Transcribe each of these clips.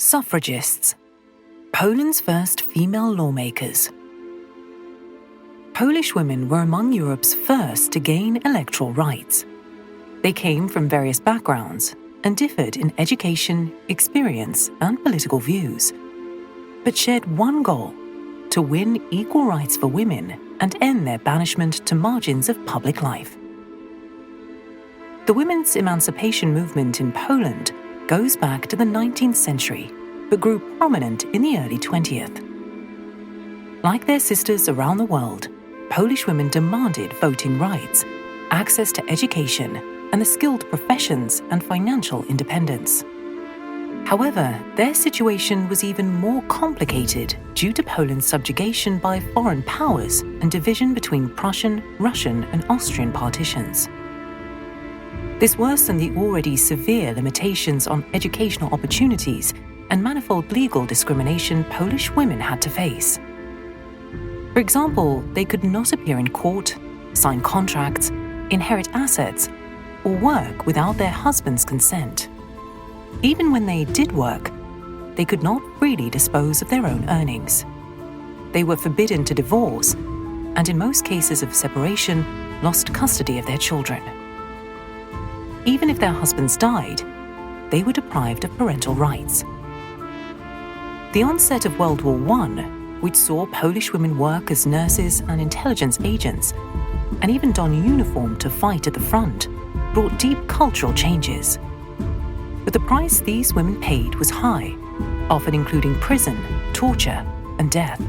Suffragists, Poland's first female lawmakers. Polish women were among Europe's first to gain electoral rights. They came from various backgrounds and differed in education, experience, and political views, but shared one goal: to win equal rights for women and end their banishment to margins of public life. The women's emancipation movement in Poland goes back to the 19th century, but grew prominent in the early 20th. Like their sisters around the world, Polish women demanded voting rights, access to education, and the skilled professions and financial independence. However, their situation was even more complicated due to Poland's subjugation by foreign powers and division between Prussian, Russian, and Austrian partitions. This worsened the already severe limitations on educational opportunities and manifold legal discrimination Polish women had to face. For example, they could not appear in court, sign contracts, inherit assets, or work without their husband's consent. Even when they did work, they could not freely dispose of their own earnings. They were forbidden to divorce, and in most cases of separation, lost custody of their children. Even if their husbands died, they were deprived of parental rights. The onset of World War I, which saw Polish women work as nurses and intelligence agents, and even don uniform to fight at the front, brought deep cultural changes. But the price these women paid was high, often including prison, torture, and death.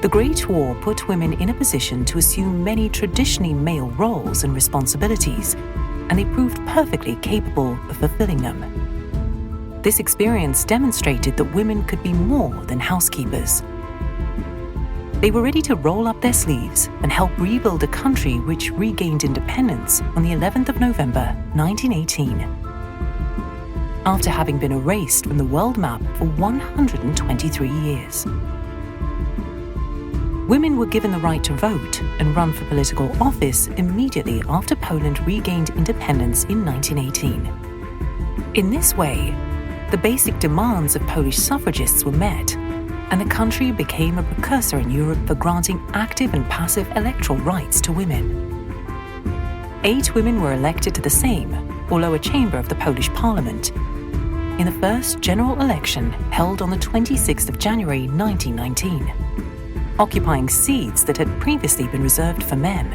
The Great War put women in a position to assume many traditionally male roles and responsibilities, and they proved perfectly capable of fulfilling them. This experience demonstrated that women could be more than housekeepers. They were ready to roll up their sleeves and help rebuild a country which regained independence on the 11th of November, 1918. After having been erased from the world map for 123 years. Women were given the right to vote and run for political office immediately after Poland regained independence in 1918. In this way, the basic demands of Polish suffragists were met, and the country became a precursor in Europe for granting active and passive electoral rights to women. 8 women were elected to the Sejm, or lower chamber of the Polish parliament, in the first general election held on the 26th of January 1919. Occupying seats that had previously been reserved for men.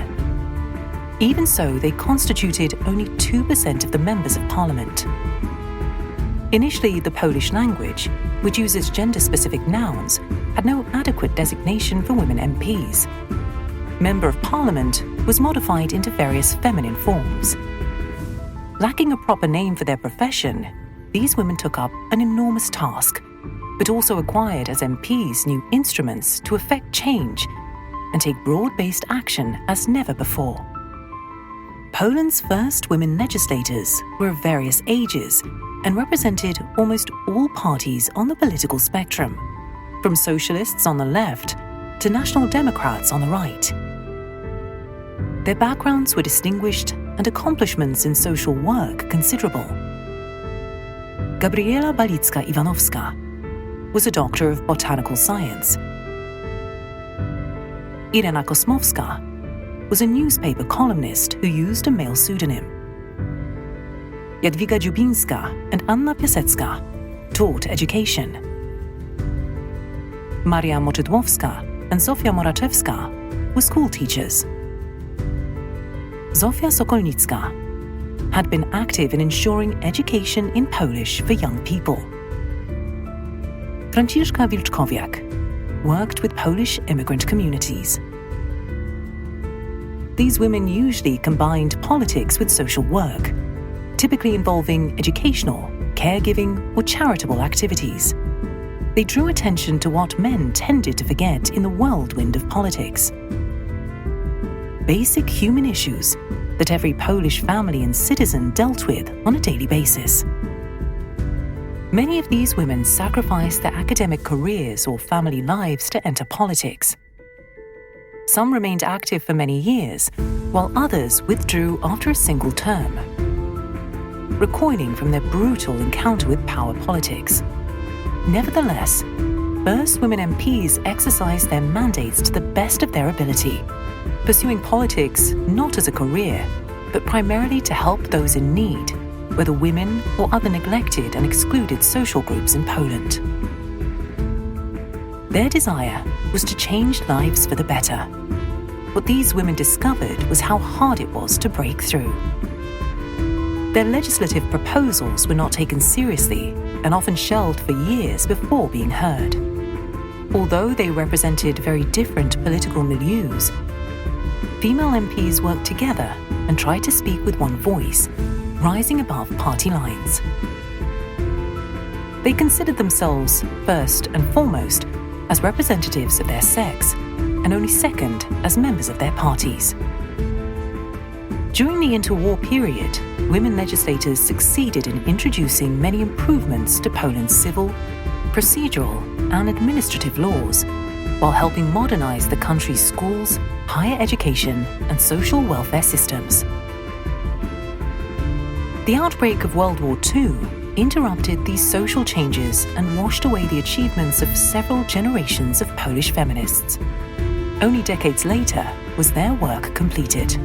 Even so, they constituted only 2% of the members of parliament. Initially, the Polish language, which uses gender-specific nouns, had no adequate designation for women MPs. Member of Parliament was modified into various feminine forms. Lacking a proper name for their profession, these women took up an enormous task, but also acquired as MPs new instruments to effect change and take broad-based action as never before. Poland's first women legislators were of various ages and represented almost all parties on the political spectrum, from socialists on the left to national democrats on the right. Their backgrounds were distinguished and accomplishments in social work considerable. Gabriela Balicka-Iwanowska was a doctor of botanical science. Irena Kosmowska was a newspaper columnist who used a male pseudonym. Jadwiga Dziubińska and Anna Piasecka taught education. Maria Moczydłowska and Zofia Moraczewska were school teachers. Zofia Sokolnicka had been active in ensuring education in Polish for young people. Franciszka Wilczkowiak worked with Polish immigrant communities. These women usually combined politics with social work, typically involving educational, caregiving, or charitable activities. They drew attention to what men tended to forget in the whirlwind of politics. Basic human issues that every Polish family and citizen dealt with on a daily basis. Many of these women sacrificed their academic careers or family lives to enter politics. Some remained active for many years, while others withdrew after a single term. recoiling from their brutal encounter with power politics. Nevertheless, first women MPs exercised their mandates to the best of their ability, pursuing politics not as a career, but primarily to help those in need, whether women or other neglected and excluded social groups in Poland. Their desire was to change lives for the better. What these women discovered was how hard it was to break through. Their legislative proposals were not taken seriously and often shelved for years before being heard. Although they represented very different political milieus, female MPs worked together and tried to speak with one voice, rising above party lines. They considered themselves, first and foremost, as representatives of their sex, and only second as members of their parties. During the interwar period, women legislators succeeded in introducing many improvements to Poland's civil, procedural, and administrative laws, while helping modernize the country's schools, higher education, and social welfare systems. The outbreak of World War II interrupted these social changes and washed away the achievements of several generations of Polish feminists. Only decades later was their work completed.